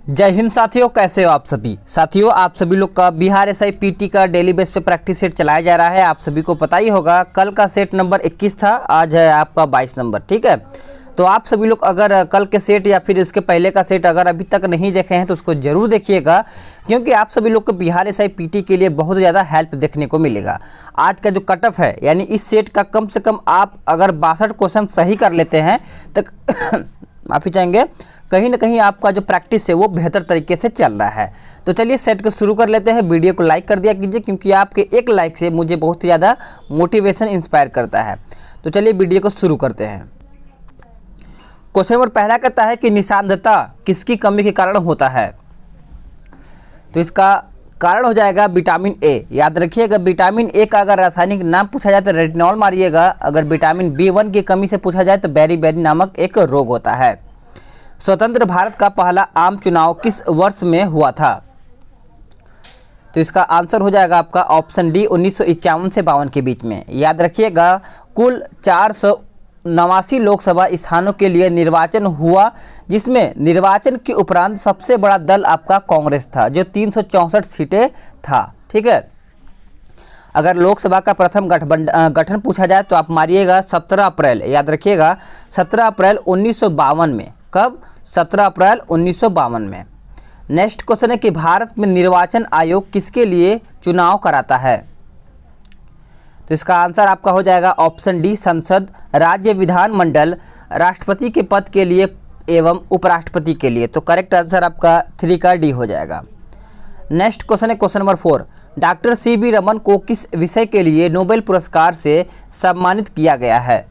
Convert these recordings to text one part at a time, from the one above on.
जय हिंद साथियों, कैसे हो आप सभी। साथियों, आप सभी लोग का बिहार एसआई पीटी का डेली बेस पे प्रैक्टिस सेट चलाया जा रहा है। आप सभी को पता ही होगा, कल का सेट नंबर 21 था, आज है आपका 22 नंबर। ठीक है, तो आप सभी लोग अगर कल के सेट या फिर इसके पहले का सेट अगर अभी तक नहीं देखे हैं तो उसको जरूर देखिएगा, क्योंकि आप सभी लोग को बिहार एसआई पीटी के लिए बहुत ज़्यादा हेल्प देखने को मिलेगा। आज का जो कट ऑफ है, यानी इस सेट का कम से कम आप अगर 62 क्वेश्चन सही कर लेते हैं तो माफ़ी चाहेंगे, कहीं ना कहीं आपका जो प्रैक्टिस है वो बेहतर तरीके से चल रहा है। तो चलिए सेट को शुरू कर लेते हैं। वीडियो को लाइक कर दिया कीजिए, क्योंकि आपके एक लाइक से मुझे बहुत ही ज़्यादा मोटिवेशन इंस्पायर करता है। तो चलिए वीडियो को शुरू करते हैं। क्वेश्चन नंबर पहला कहता है कि निशानदेहता किसकी कमी के कारण होता है। तो इसका कारण हो जाएगा विटामिन ए। याद रखिएगा, विटामिन ए का अगर रासायनिक नाम पूछा जाए तो रेटिनॉल मारिएगा। अगर विटामिन B1 की कमी से पूछा जाए तो बेरी नामक एक रोग होता है। स्वतंत्र भारत का पहला आम चुनाव किस वर्ष में हुआ था। तो इसका आंसर हो जाएगा आपका ऑप्शन डी, 1951 से 52 के बीच में। याद रखिएगा, कुल 489 लोकसभा स्थानों के लिए निर्वाचन हुआ, जिसमें निर्वाचन के उपरांत सबसे बड़ा दल आपका कांग्रेस था, जो 364 सीटें था। ठीक है, अगर लोकसभा का प्रथम गठन पूछा जाए तो आप मारिएगा 17 अप्रैल। याद रखिएगा, 17 अप्रैल 1952 में। कब? 17 अप्रैल 1952 में। नेक्स्ट क्वेश्चन है कि भारत में निर्वाचन आयोग किसके लिए चुनाव कराता है। तो इसका आंसर आपका हो जाएगा ऑप्शन डी, संसद, राज्य विधानमंडल, राष्ट्रपति के पद के लिए एवं उपराष्ट्रपति के लिए। तो करेक्ट आंसर आपका 3 का डी हो जाएगा। नेक्स्ट क्वेश्चन है question number 4। Doctor CB Raman को किस विषय के लिए नोबेल पुरस्कार से सम्मानित किया गया है।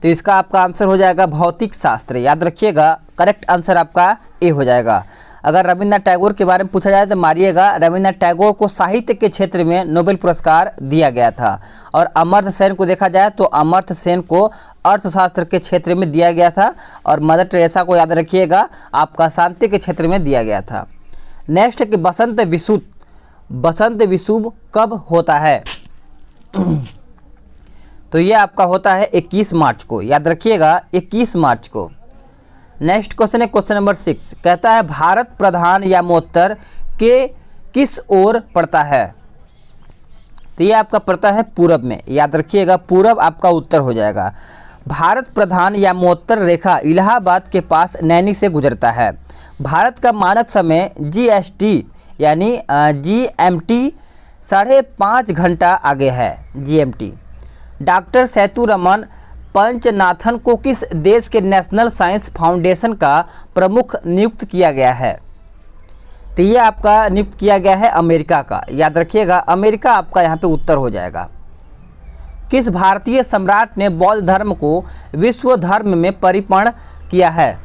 तो इसका आपका आंसर हो जाएगा भौतिक शास्त्र। याद रखिएगा, करेक्ट आंसर आपका ए हो जाएगा। अगर रविन्द्रनाथ टैगोर के बारे में पूछा जाए तो मारिएगा, रविन्द्रनाथ टैगोर को साहित्य के क्षेत्र में नोबेल पुरस्कार दिया गया था। और अमर्त्य सेन को देखा जाए तो अमर्त्य सेन को अर्थशास्त्र के क्षेत्र में दिया गया था। और मदर टेरेसा को याद रखिएगा, आपका शांति के क्षेत्र में दिया गया था। नेक्स्ट है कि बसंत विषुव कब होता है। तो ये आपका होता है 21 मार्च को। याद रखिएगा, 21 मार्च को। नेक्स्ट क्वेश्चन है क्वेश्चन नंबर 6। कहता है भारत प्रधान यामोत्तर के किस ओर पड़ता है। तो ये आपका पड़ता है पूरब में। याद रखिएगा, पूरब आपका उत्तर हो जाएगा। भारत प्रधान यामोत्तर रेखा इलाहाबाद के पास नैनी से गुजरता है। भारत का मानक समय GST यानी GMT 5.5 घंटा आगे है। GMT। डॉक्टर सेतुरमन पंचनाथन को किस देश के नेशनल साइंस फाउंडेशन का प्रमुख नियुक्त किया गया है। तो ये आपका नियुक्त किया गया है अमेरिका का। याद रखिएगा, अमेरिका आपका यहाँ पे उत्तर हो जाएगा। किस भारतीय सम्राट ने बौद्ध धर्म को विश्व धर्म में परिणत किया है।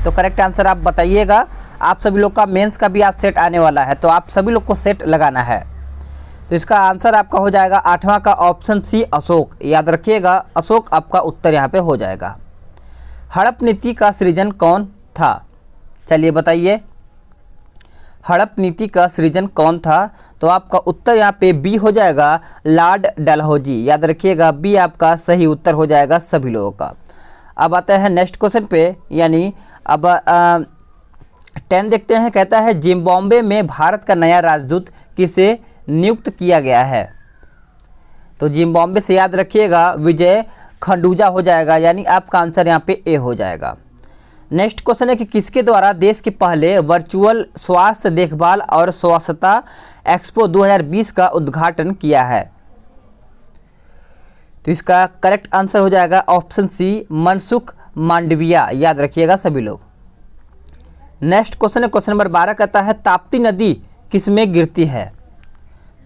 तो करेक्ट आंसर आप बताइएगा। आप सभी लोग का मेंस का भी आज सेट आने वाला है, तो आप सभी लोग को सेट लगाना है। तो इसका आंसर आपका हो जाएगा 8वां का ऑप्शन सी, अशोक। याद रखिएगा, अशोक आपका उत्तर यहाँ पे हो जाएगा। हड़प नीति का सृजन कौन था। चलिए बताइए, हड़प नीति का सृजन कौन था। तो आपका उत्तर यहाँ पे बी हो जाएगा, लॉर्ड डलहौजी। याद रखिएगा, बी आपका सही उत्तर हो जाएगा सभी लोगों का। अब आते हैं नेक्स्ट क्वेश्चन पे, यानी अब 10 देखते हैं। कहता है जिम्बाब्वे में भारत का नया राजदूत किसे नियुक्त किया गया है। तो जिम्बाब्वे से याद रखिएगा विजय खंडूजा हो जाएगा, यानी आपका आंसर यहाँ पे ए हो जाएगा। नेक्स्ट क्वेश्चन है कि किसके द्वारा देश के पहले वर्चुअल स्वास्थ्य देखभाल और स्वच्छता एक्सपो 2020 का उद्घाटन किया है। तो इसका करेक्ट आंसर हो जाएगा ऑप्शन सी, मनसुख मांडविया। याद रखिएगा सभी लोग। नेक्स्ट क्वेश्चन है क्वेश्चन नंबर 12। कहता है ताप्ती नदी किस में गिरती है।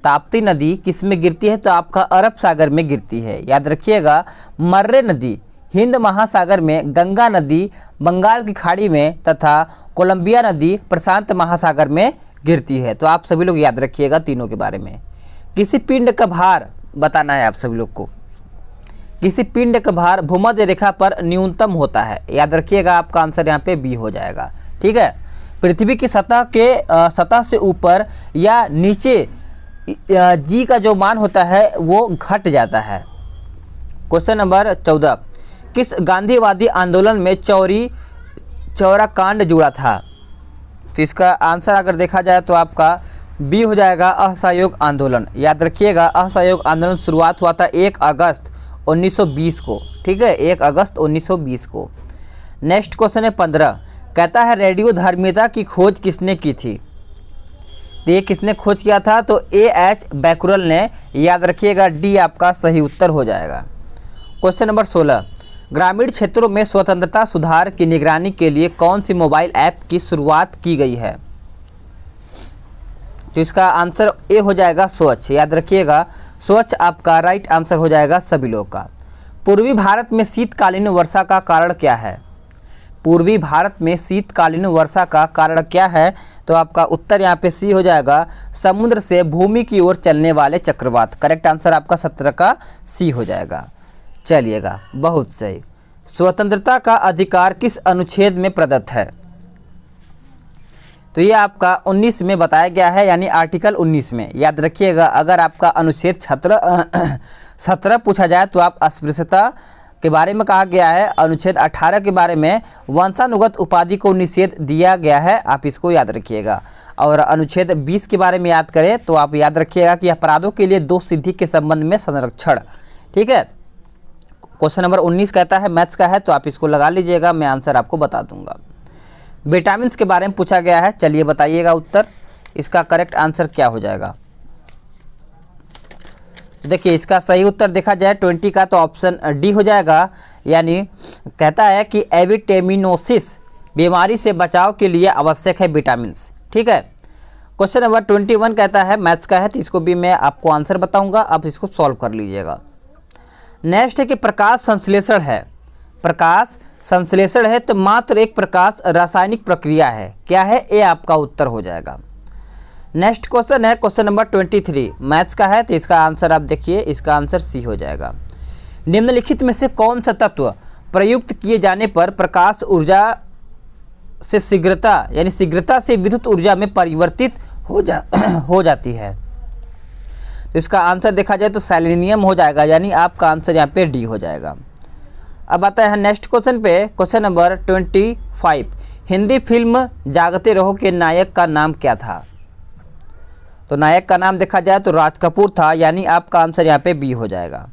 ताप्ती नदी किस में गिरती है। तो आपका अरब सागर में गिरती है। याद रखिएगा, मर्रे नदी हिंद महासागर में, गंगा नदी बंगाल की खाड़ी में तथा कोलंबिया नदी प्रशांत महासागर में गिरती है। तो आप सभी लोग याद रखिएगा तीनों के बारे में। किसी पिंड का भार बताना है आप सभी लोग को। किसी पिंड का भार भूमध्य रेखा पर न्यूनतम होता है। याद रखिएगा, आपका आंसर यहाँ पे बी हो जाएगा। ठीक है, पृथ्वी की सतह से ऊपर या नीचे जी का जो मान होता है वो घट जाता है। Question number 14। किस गांधीवादी आंदोलन में चौरा कांड जुड़ा था? तो इसका आंसर अगर देखा जाए तो आपका बी हो जाएगा असहयोग आंदोलन। याद रखिएगा, असहयोग आंदोलन शुरुआत हुआ था 1 अगस्त 1920 को, ठीक है, 1 अगस्त 1920 को। नेक्स्ट क्वेश्चन है 15, कहता है रेडियो धर्मिता की खोज किसने की थी? तो ये किसने खोज किया था? तो A.H. बैकुरल ने। याद रखिएगा, डी आपका सही उत्तर हो जाएगा। क्वेश्चन नंबर 16, ग्रामीण क्षेत्रों में स्वतंत्रता सुधार की निगरानी के लिए कौन सी मोबाइल ऐप की शुरुआत की गई है? तो इसका आंसर ए हो जाएगा स्वच्छ। याद रखिएगा, स्वच्छ आपका राइट आंसर हो जाएगा सभी लोग का। पूर्वी भारत में शीतकालीन वर्षा का कारण क्या है? पूर्वी भारत में शीतकालीन वर्षा का कारण क्या है? तो आपका उत्तर यहाँ पे सी हो जाएगा, समुद्र से भूमि की ओर चलने वाले चक्रवात। करेक्ट आंसर आपका 17 का सी हो जाएगा। चलिएगा, बहुत सही। स्वतंत्रता का अधिकार किस अनुच्छेद में प्रदत्त है? तो ये आपका 19 में बताया गया है, यानी आर्टिकल 19 में। याद रखिएगा, अगर आपका अनुच्छेद 17 पूछा जाए तो आप अस्पृश्यता के बारे में कहा गया है। अनुच्छेद 18 के बारे में वंशानुगत उपाधि को निषेध दिया गया है, आप इसको याद रखिएगा। और अनुच्छेद 20 के बारे में याद करें तो आप याद रखिएगा कि अपराधों के लिए दोष सिद्धि के संबंध में संरक्षण, ठीक है। क्वेश्चन नंबर 19 कहता है मैथ्स का है, तो आप इसको लगा लीजिएगा, मैं आंसर आपको बता दूंगा। विटामिन के बारे में पूछा गया है, चलिए बताइएगा उत्तर। इसका करेक्ट आंसर क्या हो जाएगा? देखिए, इसका सही उत्तर देखा जाए 20 का तो ऑप्शन डी हो जाएगा, यानी कहता है कि एविटेमिनोसिस बीमारी से बचाव के लिए आवश्यक है विटामिन, ठीक है। क्वेश्चन नंबर 21 कहता है मैथ्स का है, तो इसको भी मैं आपको आंसर बताऊंगा, आप इसको सॉल्व कर लीजिएगा। नेक्स्ट है कि प्रकाश संश्लेषण है। प्रकाश संश्लेषण है तो मात्र एक प्रकाश रासायनिक प्रक्रिया है, क्या है? ए आपका उत्तर हो जाएगा। नेक्स्ट क्वेश्चन है क्वेश्चन नंबर 23, मैथ्स का है, तो इसका आंसर आप देखिए, इसका आंसर सी हो जाएगा। निम्नलिखित में से कौन सा तत्व प्रयुक्त किए जाने पर प्रकाश ऊर्जा से शीघ्रता, यानी शीघ्रता से विद्युत ऊर्जा में परिवर्तित हो जाती है? तो इसका आंसर देखा जाए तो सेलेनियम हो जाएगा, यानी आपका आंसर यहाँ पे डी हो जाएगा। अब आता है नेक्स्ट क्वेश्चन पे, क्वेश्चन नंबर 25, हिंदी फिल्म जागते रहो के नायक का नाम क्या था? तो नायक का नाम देखा जाए तो राज कपूर था, यानी आपका आंसर यहाँ पे बी हो जाएगा।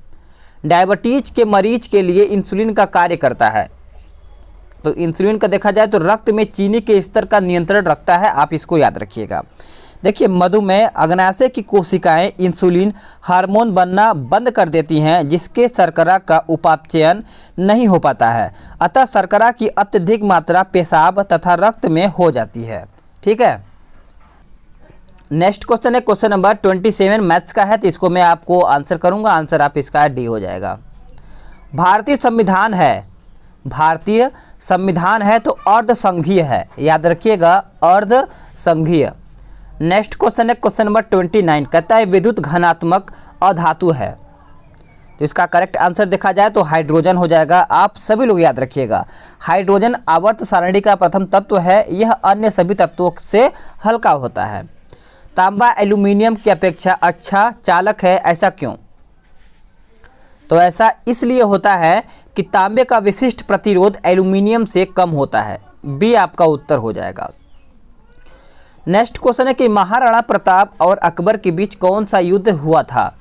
डायबिटीज के मरीज के लिए इंसुलिन का कार्य करता है, तो इंसुलिन का देखा जाए तो रक्त में चीनी के स्तर का नियंत्रण रखता है, आप इसको याद रखिएगा। देखिए, मधुमेह अग्नाशय की कोशिकाएं इंसुलिन हार्मोन बनना बंद कर देती हैं, जिसके शर्करा का उपापचयन नहीं हो पाता है, अतः शर्करा की अत्यधिक मात्रा पेशाब तथा रक्त में हो जाती है, ठीक है। नेक्स्ट क्वेश्चन है क्वेश्चन नंबर 27, मैथ्स का है, तो इसको मैं आपको आंसर करूंगा, आंसर आप इसका डी हो जाएगा। भारतीय संविधान है, भारतीय संविधान है तो अर्ध संघीय है, याद रखिएगा, अर्ध संघीय। नेक्स्ट क्वेश्चन है क्वेश्चन नंबर 29, कहता है विद्युत घनात्मक अधातु है, तो इसका करेक्ट आंसर देखा जाए तो हाइड्रोजन हो जाएगा। आप सभी लोग याद रखिएगा, हाइड्रोजन आवर्त सारणी का प्रथम तत्व है, यह अन्य सभी तत्वों से हल्का होता है। तांबा एल्यूमिनियम की अपेक्षा अच्छा चालक है, ऐसा क्यों? तो ऐसा इसलिए होता है कि तांबे का विशिष्ट प्रतिरोध एल्यूमिनियम से कम होता है, बी आपका उत्तर हो जाएगा। नेक्स्ट क्वेश्चन है कि महाराणा प्रताप और अकबर के बीच कौन सा युद्ध हुआ था?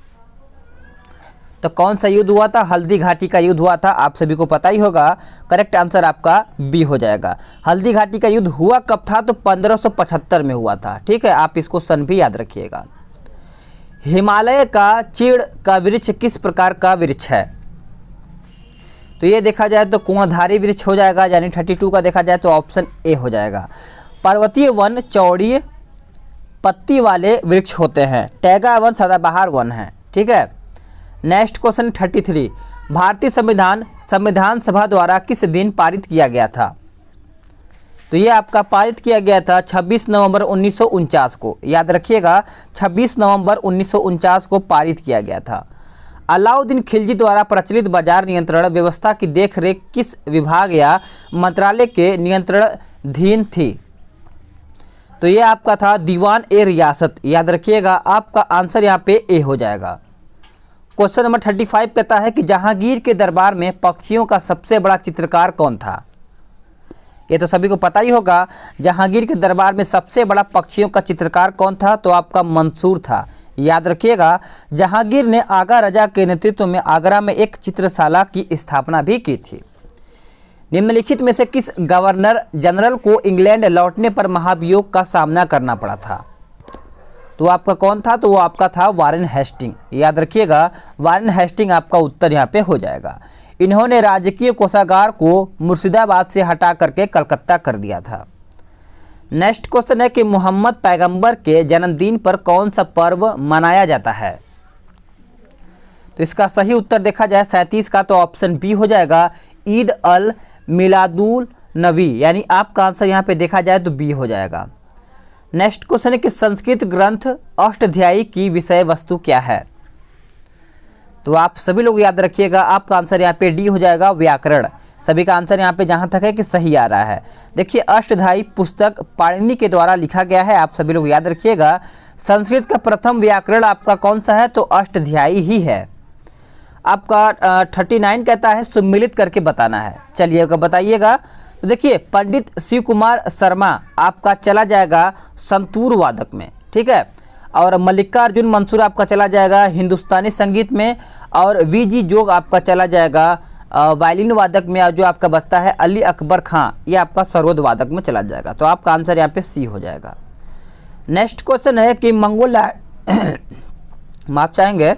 तो कौन सा युद्ध हुआ था? हल्दी घाटी का युद्ध हुआ था, आप सभी को पता ही होगा, करेक्ट आंसर आपका बी हो जाएगा। हल्दी घाटी का युद्ध हुआ कब था? तो 1575 में हुआ था, ठीक है, आप इसको सन भी याद रखिएगा। हिमालय का चीड़ का वृक्ष किस प्रकार का वृक्ष है? तो ये देखा जाए तो कुआंधारी वृक्ष हो जाएगा, यानी 32 का देखा जाए तो ऑप्शन ए हो जाएगा। पर्वतीय वन चौड़ी पत्ती वाले वृक्ष होते हैं, टैगा वन सदाबहार वन है, ठीक है। नेक्स्ट क्वेश्चन 33, भारतीय संविधान सभा द्वारा किस दिन पारित किया गया था? तो ये आपका पारित किया गया था 26 नवंबर 1949 को, याद रखिएगा, 26 नवंबर 1949 को पारित किया गया था। अलाउद्दीन खिलजी द्वारा प्रचलित बाजार नियंत्रण व्यवस्था की देखरेख किस विभाग या मंत्रालय के नियंत्रणाधीन थी? तो ये आपका था दीवान ए रियासत, याद रखिएगा, आपका आंसर यहाँ पे ए हो जाएगा। क्वेश्चन नंबर 35 कहता है कि जहांगीर के दरबार में पक्षियों का सबसे बड़ा चित्रकार कौन था? ये तो सभी को पता ही होगा। जहांगीर के दरबार में सबसे बड़ा पक्षियों का चित्रकार कौन था? तो आपका मंसूर था। याद रखिएगा, जहांगीर ने आगा रजा के नेतृत्व में आगरा में एक चित्रशाला की स्थापना भी की थी। निम्नलिखित में से किस गवर्नर जनरल को इंग्लैंड लौटने पर महाभियोग का सामना करना पड़ा था? तो आपका कौन था? तो वो आपका था वारेन हेस्टिंग। याद रखिएगा, वारेन हेस्टिंग आपका उत्तर यहाँ पे हो जाएगा। इन्होंने राजकीय कोषागार को मुर्शिदाबाद से हटा करके कलकत्ता कर दिया था। नेक्स्ट क्वेश्चन है कि मोहम्मद पैगंबर के जन्मदिन पर कौन सा पर्व मनाया जाता है? तो इसका सही उत्तर देखा जाए 37 का, तो ऑप्शन बी हो जाएगा, ईद अल मिलादुल नबी, यानी आपका आंसर यहाँ पे देखा जाए तो बी हो जाएगा। नेक्स्ट क्वेश्चन है कि संस्कृत ग्रंथ अष्टाध्यायी की विषय वस्तु क्या है? तो आप सभी लोग याद रखिएगा, आपका आंसर यहाँ पे डी हो जाएगा, व्याकरण। सभी का आंसर यहाँ पे जहाँ तक है कि सही आ रहा है। देखिए, अष्टाध्यायी पुस्तक पाणिनि के द्वारा लिखा गया है। आप सभी लोग याद रखिएगा, संस्कृत का प्रथम व्याकरण आपका कौन सा है? तो अष्टाध्यायी ही है। आपका 39 कहता है सम्मिलित करके बताना है। चलिएगा बताइएगा। तो देखिए, पंडित शिव कुमार शर्मा आपका चला जाएगा संतूर वादक में, ठीक है, और मल्लिकार्जुन मंसूर आपका चला जाएगा हिंदुस्तानी संगीत में, और वीजी जोग आपका चला जाएगा वायलिन वादक में, और जो आपका बचता है अली अकबर खां, ये आपका सरोद वादक में चला जाएगा। तो आपका आंसर यहाँ पे सी हो जाएगा। नेक्स्ट क्वेश्चन है कि मंगोलाइट माफ चाहेंगे,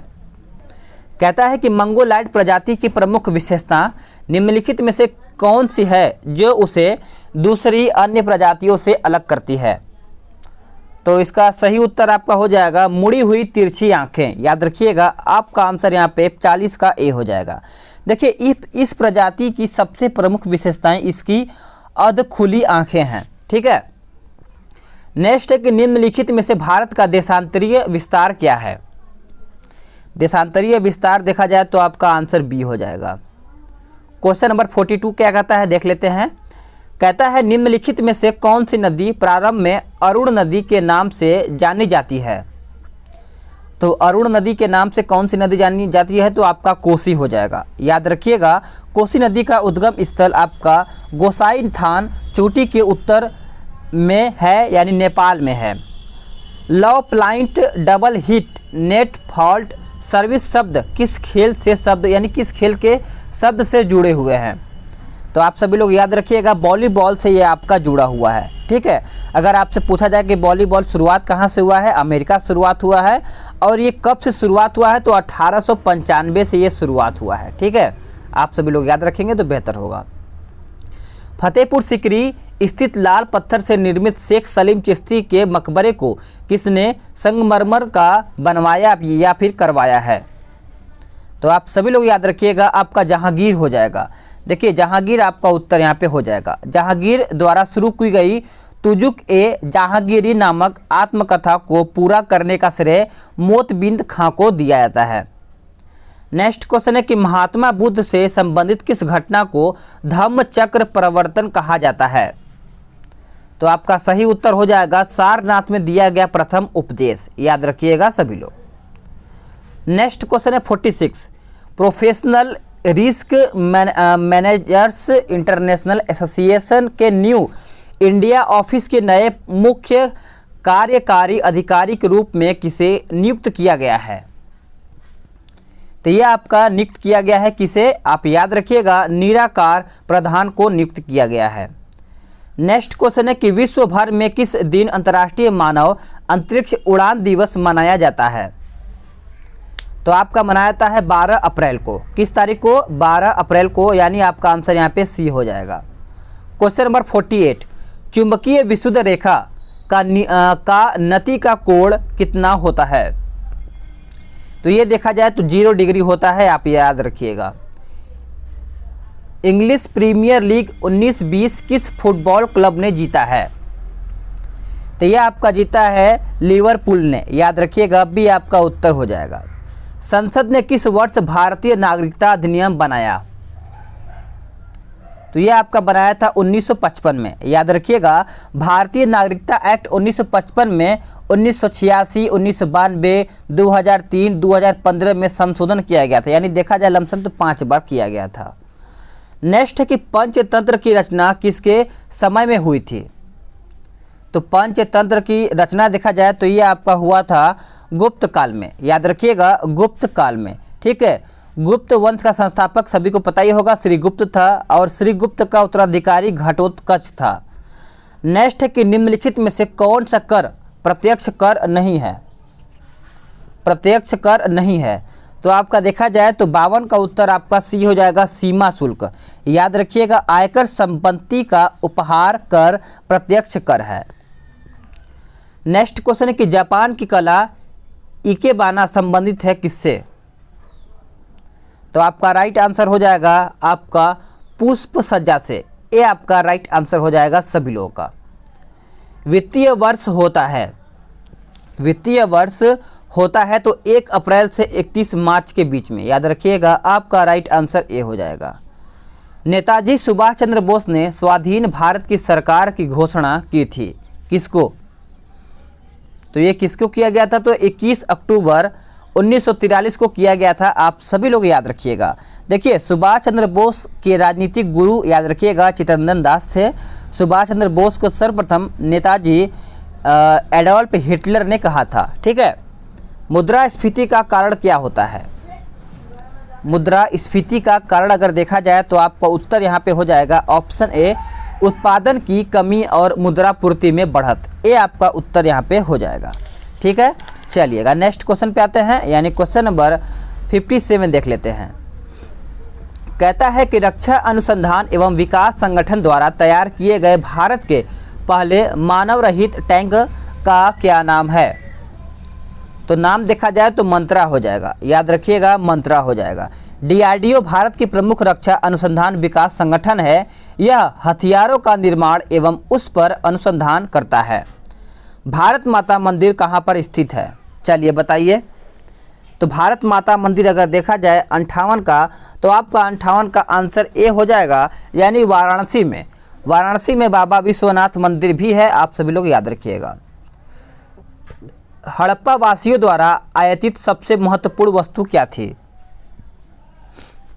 कहता है कि मंगोलाइट प्रजाति की प्रमुख विशेषता निम्नलिखित में से कौन सी है जो उसे दूसरी अन्य प्रजातियों से अलग करती है? तो इसका सही उत्तर आपका हो जाएगा मुड़ी हुई तिरछी आंखें। याद रखिएगा, आपका आंसर यहाँ पे 40 का ए हो जाएगा। देखिए, इस प्रजाति की सबसे प्रमुख विशेषताएं इसकी अर्ध खुली आंखें हैं, ठीक है। नेक्स्ट है कि निम्नलिखित में से भारत का देशांतरीय विस्तार क्या है? देशांतरीय विस्तार देखा जाए तो आपका आंसर बी हो जाएगा। क्वेश्चन नंबर 42 क्या कहता है, देख लेते हैं। कहता है निम्नलिखित में से कौन सी नदी प्रारंभ में अरुण नदी के नाम से जानी जाती है? तो अरुण नदी के नाम से कौन सी नदी जानी जाती है? तो आपका कोसी हो जाएगा। याद रखिएगा, कोसी नदी का उद्गम स्थल आपका गोसाईथान चोटी के उत्तर में है, यानी नेपाल में है। Love point double hit net fault service शब्द किस खेल से शब्द यानी किस खेल के शब्द से जुड़े हुए हैं? तो आप सभी लोग याद रखिएगा, वॉलीबॉल से ये आपका जुड़ा हुआ है, ठीक है। अगर आपसे पूछा जाए कि वॉलीबॉल शुरुआत कहाँ से हुआ है, अमेरिका शुरुआत हुआ है, और ये कब से शुरुआत हुआ है? तो 1895 से ये शुरुआत हुआ है, ठीक है। आप सभी लोग याद रखेंगे तो बेहतर होगा। फतेहपुर सिकरी स्थित लाल पत्थर से निर्मित शेख सलीम चिश्ती के मकबरे को किसने संगमरमर का बनवाया या फिर करवाया है? तो आप सभी लोग याद रखिएगा, आपका जहांगीर हो जाएगा। देखिए, जहांगीर आपका उत्तर यहाँ पे हो जाएगा। जहांगीर द्वारा शुरू की गई तुजुक ए जहांगीरी नामक आत्मकथा को पूरा करने का श्रेय मोतबिंद खां को दिया जाता है। नेक्स्ट क्वेश्चन है कि महात्मा बुद्ध से संबंधित किस घटना को धम्म चक्र प्रवर्तन कहा जाता है? तो आपका सही उत्तर हो जाएगा सारनाथ में दिया गया प्रथम उपदेश। याद रखिएगा सभी लोग। नेक्स्ट क्वेश्चन है 46, professional risk managers international association के न्यू इंडिया ऑफिस के नए मुख्य कार्यकारी अधिकारी के रूप में किसे नियुक्त किया गया है? तो यह आपका नियुक्त किया गया है किसे? आप याद रखिएगा, निराकार प्रधान को नियुक्त किया गया है। नेक्स्ट क्वेश्चन है कि विश्व भर में किस दिन अंतर्राष्ट्रीय मानव अंतरिक्ष उड़ान दिवस मनाया जाता है? तो आपका मनाया जाता है 12 अप्रैल को। किस तारीख को? 12 अप्रैल को, यानी आपका आंसर यहाँ पे सी हो जाएगा। क्वेश्चन नंबर 48, चुंबकीय विशुद्ध रेखा का नति का कोण कितना होता है? तो ये देखा जाए तो 0 डिग्री होता है, आप याद रखिएगा। इंग्लिश प्रीमियर लीग 19-20 किस फुटबॉल क्लब ने जीता है? तो यह आपका जीता है लिवरपूल ने। याद रखिएगा, बी आपका उत्तर हो जाएगा। संसद ने किस वर्ष भारतीय नागरिकता अधिनियम बनाया? तो यह आपका बनाया था 1955 में। याद रखिएगा, भारतीय नागरिकता एक्ट 1955 में 1986, 1992, 2003, 2015 में संशोधन किया गया था, यानी देखा जाए लमसम तो 5 बार किया गया था। नेक्स्ट है कि पंचतंत्र की रचना किसके समय में हुई थी। तो पंचतंत्र की रचना देखा जाए तो ये आपका हुआ था गुप्त काल में, याद रखिएगा गुप्त काल में, ठीक है। गुप्त वंश का संस्थापक सभी को पता ही होगा श्रीगुप्त था और श्रीगुप्त का उत्तराधिकारी घटोत्कच था। नेक्स्ट है कि निम्नलिखित में से कौन सा कर प्रत्यक्ष कर नहीं है, प्रत्यक्ष कर नहीं है। तो आपका देखा जाए तो 52 का उत्तर आपका सी हो जाएगा, सीमा शुल्क। याद रखिएगा आयकर संपत्ति का उपहार कर प्रत्यक्ष कर है। नेक्स्ट क्वेश्चन है कि जापान की कला इकेबाना संबंधित है किससे। तो आपका राइट आंसर हो जाएगा आपका पुष्प सज्जा से, ये आपका राइट आंसर हो जाएगा सभी लोगों का। वित्तीय वर्ष होता है, वित्तीय वर्ष होता है तो 1 अप्रैल से 31 मार्च के बीच में, याद रखिएगा आपका राइट आंसर ए हो जाएगा। नेताजी सुभाष चंद्र बोस ने स्वाधीन भारत की सरकार की घोषणा की थी, किसको। तो ये किसको किया गया था, तो 21 अक्टूबर 1943 को किया गया था, आप सभी लोग याद रखिएगा। देखिए सुभाष चंद्र बोस के राजनीतिक गुरु याद रखिएगा चित्तरंजन दास थे। सुभाष चंद्र बोस को सर्वप्रथम नेताजी एडोल्फ हिटलर ने कहा था, ठीक है। मुद्रास्फीति का कारण क्या होता है। मुद्रास्फीति का कारण अगर देखा जाए तो आपका उत्तर यहाँ पे हो जाएगा ऑप्शन ए, उत्पादन की कमी और मुद्रापूर्ति में बढ़त, ये आपका उत्तर यहाँ पे हो जाएगा, ठीक है। चलिएगा नेक्स्ट क्वेश्चन पे आते हैं, यानी क्वेश्चन नंबर 57 देख लेते हैं। कहता है कि रक्षा अनुसंधान एवं विकास संगठन द्वारा तैयार किए गए भारत के पहले मानव रहित टैंक का क्या नाम है। तो नाम देखा जाए तो मंत्रा हो जाएगा, याद रखिएगा मंत्रा हो जाएगा। डीआरडीओ भारत की प्रमुख रक्षा अनुसंधान विकास संगठन है, यह हथियारों का निर्माण एवं उस पर अनुसंधान करता है। भारत माता मंदिर कहाँ पर स्थित है, चलिए बताइए। तो भारत माता मंदिर अगर देखा जाए 58 का, तो आपका 58 का आंसर ए हो जाएगा, यानी वाराणसी में। वाराणसी में बाबा विश्वनाथ मंदिर भी है, आप सभी लोग याद रखिएगा। हड़प्पा वासियों द्वारा आयातित सबसे महत्वपूर्ण वस्तु क्या थी।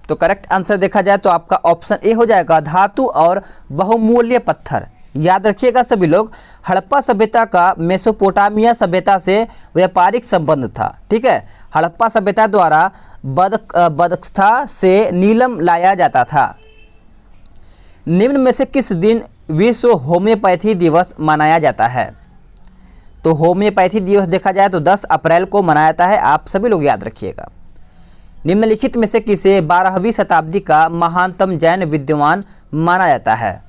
तो करेक्ट आंसर देखा जाए तो आपका ऑप्शन ए हो जाएगा, धातु और बहुमूल्य पत्थर। याद रखिएगा सभी लोग, हड़प्पा सभ्यता का मेसोपोटामिया सभ्यता से व्यापारिक संबंध था, ठीक है। हड़प्पा सभ्यता द्वारा बदख्शा से नीलम लाया जाता था। निम्न में से किस दिन विश्व होम्योपैथी दिवस मनाया जाता है। तो होम्योपैथी दिवस देखा जाए तो 10 अप्रैल को मनाया जाता है, आप सभी लोग याद रखिएगा। निम्नलिखित में से किसे 12वीं शताब्दी का महानतम जैन विद्वान माना जाता है।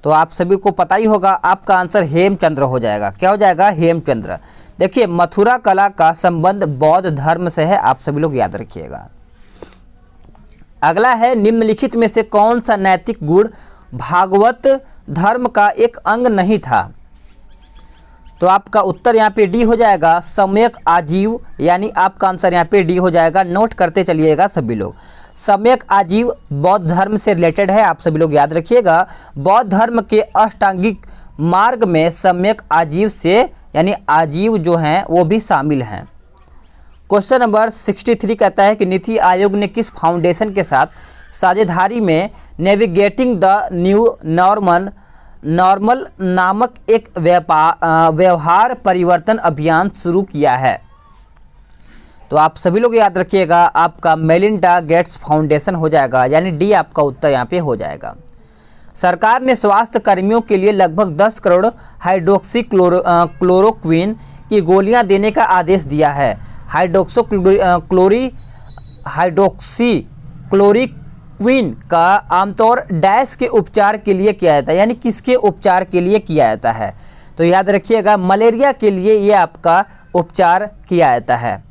तो आप सभी को पता ही होगा, आपका आंसर हेमचंद्र हो जाएगा। क्या हो जाएगा, हेमचंद्र। देखिए मथुरा कला का संबंध बौद्ध धर्म से है, आप सभी लोग याद रखिएगा। अगला है, निम्नलिखित में से कौन सा नैतिक गुण भागवत धर्म का एक अंग नहीं था। तो आपका उत्तर यहाँ पे डी हो जाएगा, सम्यक आजीव, यानी आपका आंसर यहाँ पे डी हो जाएगा। नोट करते चलिएगा सभी लोग। सम्यक आजीव बौद्ध धर्म से रिलेटेड है, आप सभी लोग याद रखिएगा। बौद्ध धर्म के अष्टांगिक मार्ग में सम्यक आजीव से यानी आजीव जो हैं वो भी शामिल हैं। क्वेश्चन नंबर 63 कहता है कि नीति आयोग ने किस फाउंडेशन के साथ साझेदारी में नेविगेटिंग द न्यू नॉर्मल नामक एक व्यवहार परिवर्तन अभियान शुरू किया है। तो आप सभी लोग याद रखिएगा, आपका मेलिंडा गेट्स फाउंडेशन हो जाएगा, यानी डी आपका उत्तर यहाँ पे हो जाएगा। सरकार ने स्वास्थ्य कर्मियों के लिए लगभग 10 करोड़ हाइड्रोक्सी क्लोरोक्विन की गोलियां देने का आदेश दिया है। हाइड्रोक्सी क्लोरोक्विन का आमतौर डैश के उपचार के लिए किया जाता है, यानी किसके उपचार के लिए किया जाता है। तो याद रखिएगा मलेरिया के लिए ये आपका उपचार किया जाता है।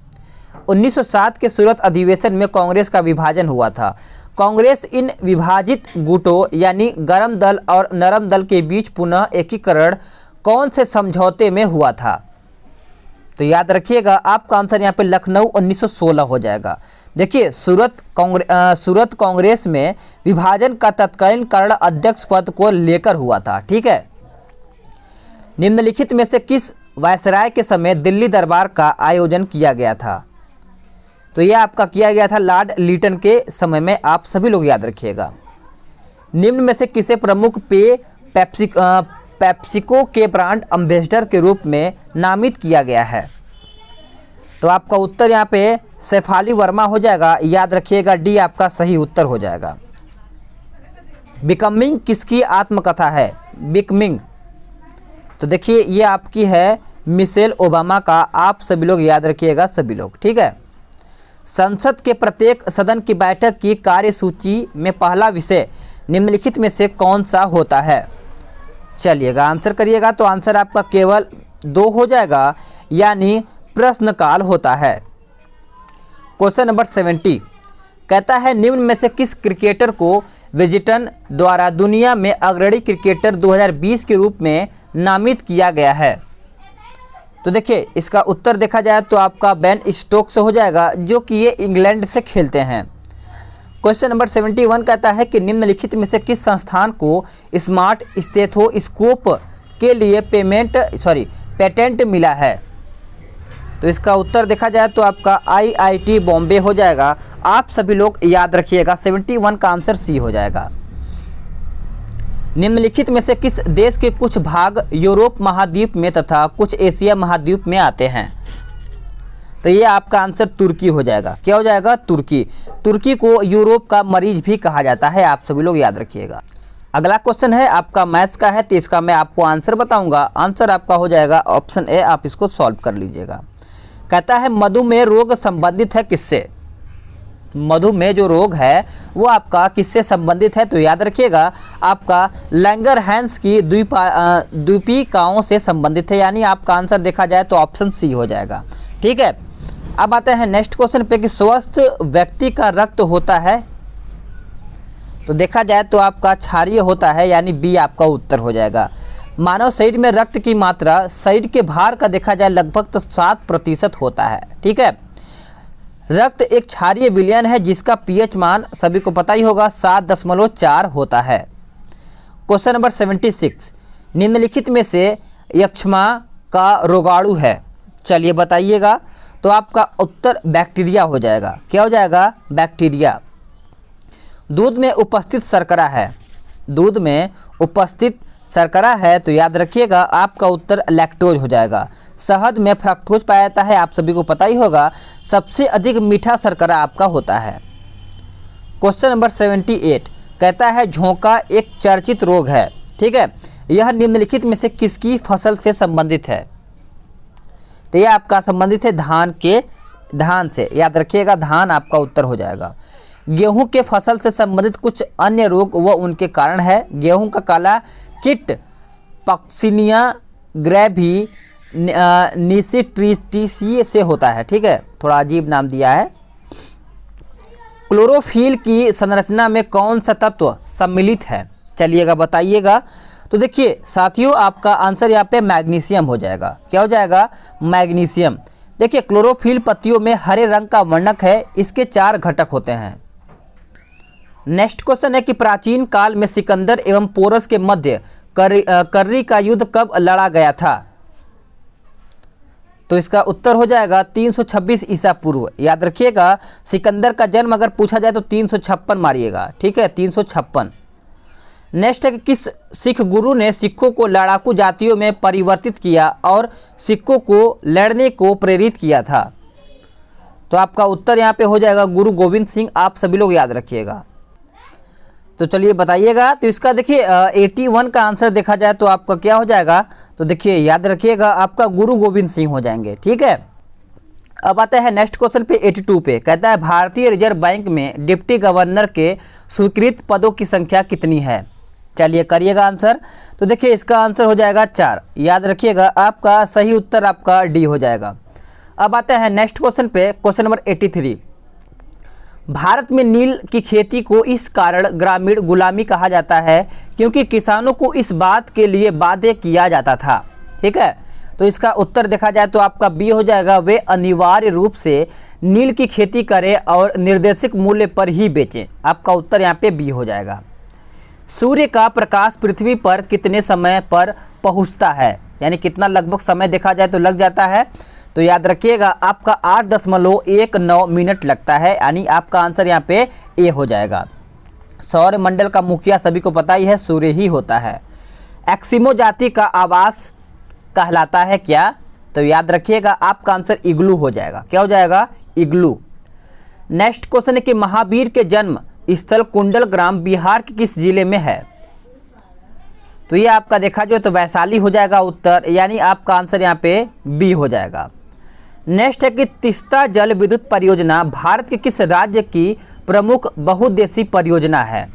1907 के सूरत अधिवेशन में कांग्रेस का विभाजन हुआ था। कांग्रेस इन विभाजित गुटों यानी गर्म दल और नरम दल के बीच पुनः एकीकरण कौन से समझौते में हुआ था। तो याद रखिएगा आपका आंसर यहाँ पे लखनऊ 1916 हो जाएगा। देखिए सूरत कांग्रेस में विभाजन का तत्कालीन कारण अध्यक्ष पद को लेकर हुआ था, ठीक है। निम्नलिखित में से किस वायसराय के समय दिल्ली दरबार का आयोजन किया गया था। तो ये आपका किया गया था लॉर्ड लिटन के समय में, आप सभी लोग याद रखिएगा। निम्न में से किसे प्रमुख पेय पेप्सिको के ब्रांड एम्बेसडर के रूप में नामित किया गया है? तो आपका उत्तर यहाँ पे शेफाली वर्मा हो जाएगा, याद रखिएगा, डी आपका सही उत्तर हो जाएगा। बिकमिंग किसकी आत्मकथा है? बिकमिंग, तो देखिए ये आपकी है मिशेल ओबामा का, आप सभी लोग याद रखिएगा, सभी लोग, ठीक है। संसद के प्रत्येक सदन की बैठक की कार्यसूची में पहला विषय निम्नलिखित में से कौन सा होता है? चलिएगा आंसर करिएगा। तो आंसर आपका केवल 2 हो जाएगा, यानी प्रश्नकाल होता है। क्वेश्चन नंबर 70 कहता है निम्न में से किस क्रिकेटर को विजटन द्वारा दुनिया में अग्रणी क्रिकेटर 2020 के रूप में नामित किया गया है? तो देखिए इसका उत्तर देखा जाए तो आपका बेन स्टोक्स हो जाएगा, जो कि ये इंग्लैंड से खेलते हैं। क्वेश्चन नंबर 71 कहता है कि निम्नलिखित में से किस संस्थान को स्मार्ट स्टेथोस्कोप के लिए पेटेंट मिला है? तो इसका उत्तर देखा जाए तो आपका IIT बॉम्बे हो जाएगा, आप सभी लोग याद रखिएगा। 71 का आंसर सी हो जाएगा। निम्नलिखित में से किस देश के कुछ भाग यूरोप महाद्वीप में तथा कुछ एशिया महाद्वीप में आते हैं? तो ये आपका आंसर तुर्की हो जाएगा। क्या हो जाएगा? तुर्की। तुर्की को यूरोप का मरीज भी कहा जाता है, आप सभी लोग याद रखिएगा। अगला क्वेश्चन है आपका मैथ्स का है, तो इसका मैं आपको आंसर बताऊंगा। आंसर आपका हो जाएगा ऑप्शन ए, आप इसको सॉल्व कर लीजिएगा। कहता है मधुमेह रोग संबंधित है किससे? मधुमेह जो रोग है वो आपका किससे संबंधित है? तो याद रखिएगा आपका लैंगरहैंस की द्वीपिकाओं से संबंधित है, यानी आपका आंसर देखा जाए तो ऑप्शन सी हो जाएगा, ठीक है। अब आते हैं नेक्स्ट क्वेश्चन पे कि स्वस्थ व्यक्ति का रक्त होता है? तो देखा जाए तो आपका क्षारीय होता है, यानी बी आपका उत्तर हो जाएगा। मानव शरीर में रक्त की मात्रा शरीर के भार का देखा जाए लगभग तो 7% होता है, ठीक है। रक्त एक क्षारीय विलयन है जिसका pH मान सभी को पता ही होगा 7.4 होता है। क्वेश्चन नंबर 76 निम्नलिखित में से यक्ष्मा का रोगाणु है? चलिए बताइएगा। तो आपका उत्तर बैक्टीरिया हो जाएगा। क्या हो जाएगा? बैक्टीरिया। दूध में उपस्थित शर्करा है? दूध में उपस्थित शर्करा है तो याद रखिएगा आपका उत्तर लैक्टोज हो जाएगा। शहद में फ्रक्टोज पाया जाता है, आप सभी को पता ही होगा। सबसे अधिक मीठा शर्करा आपका होता है। क्वेश्चन नंबर 78 कहता है झोंका एक चर्चित रोग है, ठीक है। यह निम्नलिखित में से किसकी फसल से संबंधित है? तो यह आपका संबंधित है धान से, याद रखिएगा, धान आपका उत्तर हो जाएगा। गेहूं के फसल से संबंधित कुछ अन्य रोग व उनके कारण है। गेहूं का काला कीट पक्सिनिया ग्रेवी निसिट्रिटिसी से होता है, ठीक है, थोड़ा अजीब नाम दिया है। क्लोरोफिल की संरचना में कौन सा तत्व सम्मिलित है? चलिएगा बताइएगा। तो देखिए साथियों आपका आंसर यहाँ पे मैग्नीशियम हो जाएगा। क्या हो जाएगा? मैग्नीशियम। देखिए क्लोरोफिल पत्तियों में हरे रंग का वर्णक है, इसके 4 घटक होते हैं। नेक्स्ट क्वेश्चन है कि प्राचीन काल में सिकंदर एवं पोरस के मध्य कर्री का युद्ध कब लड़ा गया था? तो इसका उत्तर हो जाएगा 326 ईसा पूर्व। याद रखिएगा सिकंदर का जन्म अगर पूछा जाए तो 356 मारिएगा, ठीक है, 356। नेक्स्ट है कि किस सिख गुरु ने सिखों को लड़ाकू जातियों में परिवर्तित किया और सिखों को लड़ने को प्रेरित किया था? तो आपका उत्तर यहाँ पे हो जाएगा गुरु गोविंद सिंह, आप सभी लोग याद रखिएगा। तो चलिए बताइएगा। तो इसका देखिए 81 का आंसर देखा जाए तो आपका क्या हो जाएगा? तो देखिए याद रखिएगा आपका गुरु गोविंद सिंह हो जाएंगे, ठीक है। अब आता है नेक्स्ट क्वेश्चन पे 82 पे। कहता है भारतीय रिजर्व बैंक में डिप्टी गवर्नर के स्वीकृत पदों की संख्या कितनी है? चलिए करिएगा आंसर। तो देखिए इसका आंसर हो जाएगा 4। याद रखिएगा आपका सही उत्तर आपका डी हो जाएगा। अब आता है नेक्स्ट क्वेश्चन पे, क्वेश्चन नंबर 83। भारत में नील की खेती को इस कारण ग्रामीण गुलामी कहा जाता है क्योंकि किसानों को इस बात के लिए बाध्य किया जाता था, ठीक है। तो इसका उत्तर देखा जाए तो आपका बी हो जाएगा, वे अनिवार्य रूप से नील की खेती करें और निर्देशित मूल्य पर ही बेचें। आपका उत्तर यहाँ पे बी हो जाएगा। सूर्य का प्रकाश पृथ्वी पर कितने समय पर पहुँचता है, यानी कितना लगभग समय देखा जाए तो लग जाता है? तो याद रखिएगा आपका 8.19 मिनट लगता है, यानी आपका आंसर यहाँ पे ए हो जाएगा। सौर मंडल का मुखिया सभी को पता ही है, सूर्य ही होता है। एक्सिमो जाति का आवास कहलाता है क्या? तो याद रखिएगा आपका आंसर इग्लू हो जाएगा। क्या हो जाएगा? इग्लू। नेक्स्ट क्वेश्चन है कि महावीर के जन्म स्थल कुंडल ग्राम बिहार के किस जिले में है? तो ये आपका देखा जो तो वैशाली हो जाएगा उत्तर, यानी आपका आंसर यहाँ पे बी हो जाएगा। नेक्स्ट है कि तीस्ता जल विद्युत परियोजना भारत के किस राज्य की प्रमुख बहुउद्देशीय परियोजना है?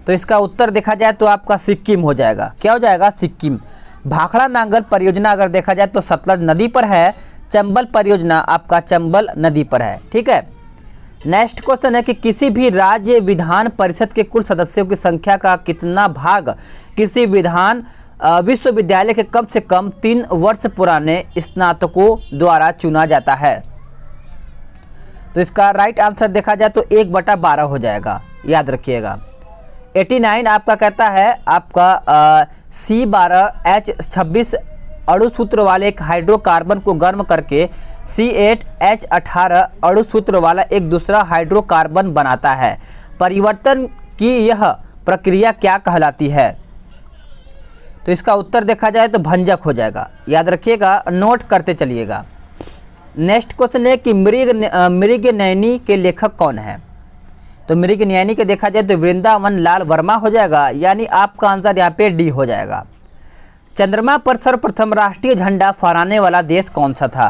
तो इसका उत्तर देखा जाए तो आपका सिक्किम हो जाएगा। क्या हो जाएगा? सिक्किम। भाखड़ा नांगल परियोजना अगर देखा जाए तो सतलज नदी पर है। चंबल परियोजना आपका चंबल नदी पर है। ठीक है। नेक्स्ट क्वेश्चन है कि किसी भी राज्य विधान परिषद के कुल सदस्यों की संख्या का कितना भाग किसी विश्वविद्यालय के कम से कम 3 वर्ष पुराने स्नातकों द्वारा चुना जाता है? तो इसका राइट आंसर देखा जाए तो 1/12 हो जाएगा। याद रखिएगा। 89 आपका कहता है आपका C12H26 अणु सूत्र वाले एक हाइड्रोकार्बन को गर्म करके C8H18 अणु सूत्र वाला एक दूसरा हाइड्रोकार्बन बनाता है। परिवर्तन की यह प्रक्रिया क्या कहलाती है? तो इसका उत्तर देखा जाए तो भंजक हो जाएगा। याद रखिएगा, नोट करते चलिएगा। नेक्स्ट क्वेश्चन है कि मृगनयनी के लेखक कौन है? तो मृगनयनी के देखा जाए तो वृंदावन लाल वर्मा हो जाएगा, यानी आपका आंसर यहाँ पे डी हो जाएगा। चंद्रमा पर सर्वप्रथम राष्ट्रीय झंडा फहराने वाला देश कौन सा था?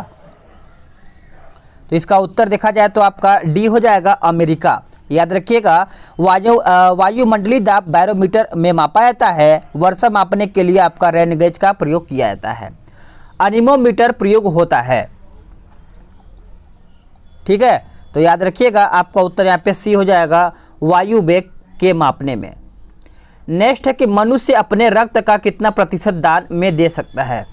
तो इसका उत्तर देखा जाए तो आपका डी हो जाएगा, अमेरिका। याद रखिएगा, वायुमंडलीय दाब बैरोमीटर में मापा जाता है। वर्षा मापने के लिए आपका रेन गेज का प्रयोग किया जाता है। अनिमोमीटर प्रयोग होता है। ठीक है, तो याद रखिएगा आपका उत्तर यहाँ पे सी हो जाएगा, वायु वेग के मापने में। नेक्स्ट है कि मनुष्य अपने रक्त का कितना प्रतिशत दान में दे सकता है?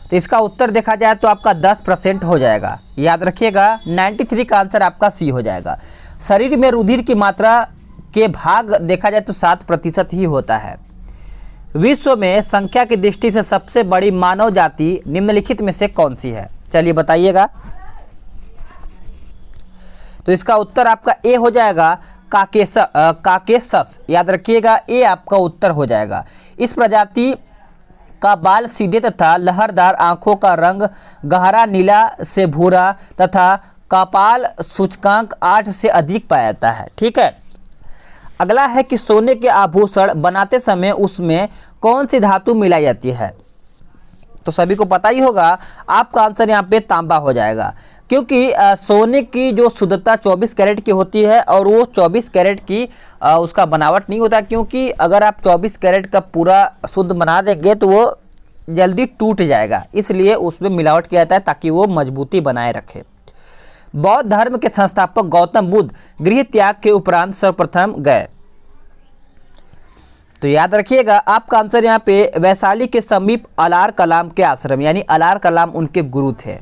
तो इसका उत्तर देखा जाए तो आपका 10% हो जाएगा। याद रखिएगा, 93 का आंसर आपका सी हो जाएगा। शरीर में रुधिर की मात्रा के भाग देखा जाए तो 7% ही होता है। विश्व में संख्या की दृष्टि से सबसे बड़ी मानव जाति निम्नलिखित में से कौन सी है? चलिए बताइएगा। तो इसका उत्तर आपका ए हो जाएगा, काकेशस। याद रखिएगा, ए आपका उत्तर हो जाएगा। इस प्रजाति का बाल सीधे तथा लहरदार, आंखों का रंग गहरा नीला से भूरा तथा कपाल सूचकांक 8 से अधिक पाया जाता है। ठीक है। अगला है कि सोने के आभूषण बनाते समय उसमें कौन सी धातु मिलाई जाती है? तो सभी को पता ही होगा, आपका आंसर यहाँ पे तांबा हो जाएगा, क्योंकि सोने की जो शुद्धता 24 कैरेट की होती है और वो 24 कैरेट की उसका बनावट नहीं होता, क्योंकि अगर आप 24 कैरेट का पूरा शुद्ध बना देंगे तो वो जल्दी टूट जाएगा, इसलिए उसमें मिलावट किया जाता है ताकि वो मजबूती बनाए रखे। बौद्ध धर्म के संस्थापक गौतम बुद्ध गृह त्याग के उपरांत सर्वप्रथम गए? तो याद रखिएगा, आपका आंसर यहाँ पे वैशाली के समीप अलार कलाम के आश्रम, यानी अलार कलाम उनके गुरु थे।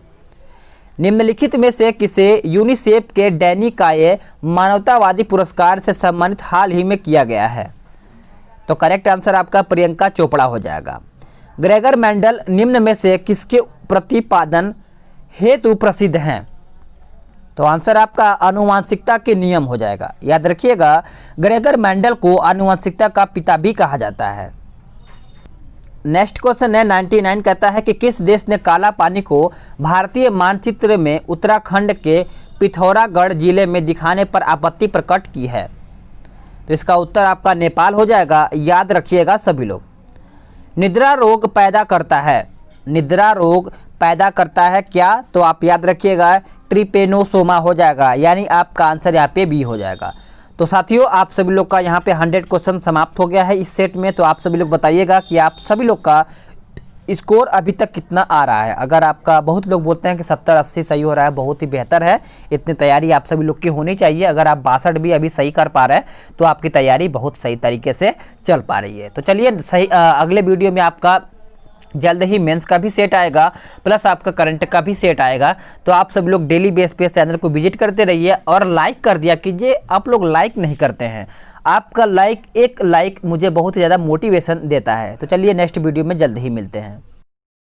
निम्नलिखित में से किसे यूनिसेफ के डैनी काय मानवतावादी पुरस्कार से सम्मानित हाल ही में किया गया है? तो करेक्ट आंसर आपका प्रियंका चोपड़ा हो जाएगा। ग्रेगर मेंडल निम्न में से किसके प्रतिपादन हेतु प्रसिद्ध हैं? तो आंसर आपका आनुवांशिकता के नियम हो जाएगा। याद रखिएगा, ग्रेगर मेंडल को आनुवांशिकता का पिता भी कहा जाता है। नेक्स्ट क्वेश्चन है 99 कहता है कि किस देश ने काला पानी को भारतीय मानचित्र में उत्तराखंड के पिथौरागढ़ जिले में दिखाने पर आपत्ति प्रकट की है? तो इसका उत्तर आपका नेपाल हो जाएगा। याद रखिएगा सभी लोग। निद्रा रोग पैदा करता है, निद्रा रोग पैदा करता है क्या? तो आप याद रखिएगा, ट्रिपेनोसोमा हो जाएगा, यानी आपका आंसर यहाँ पे बी हो जाएगा। तो साथियों, आप सभी लोग का यहाँ पे 100 क्वेश्चन समाप्त हो गया है इस सेट में। तो आप सभी लोग बताइएगा कि आप सभी लोग का स्कोर अभी तक कितना आ रहा है। अगर आपका, बहुत लोग बोलते हैं कि 70-80 सही हो रहा है, बहुत ही बेहतर है। इतनी तैयारी आप सभी लोग की होनी चाहिए। अगर आप 62 भी अभी सही कर पा रहे हैं तो आपकी तैयारी बहुत सही तरीके से चल पा रही है। तो चलिए सही, अगले वीडियो में आपका जल्द ही मेंस का भी सेट आएगा, प्लस आपका करंट का भी सेट आएगा। तो आप सब लोग डेली बेस पे चैनल को विजिट करते रहिए और लाइक कर दिया कीजिए। आप लोग लाइक नहीं करते हैं, आपका लाइक, एक लाइक मुझे बहुत ही ज़्यादा मोटिवेशन देता है। तो चलिए नेक्स्ट वीडियो में जल्द ही मिलते हैं।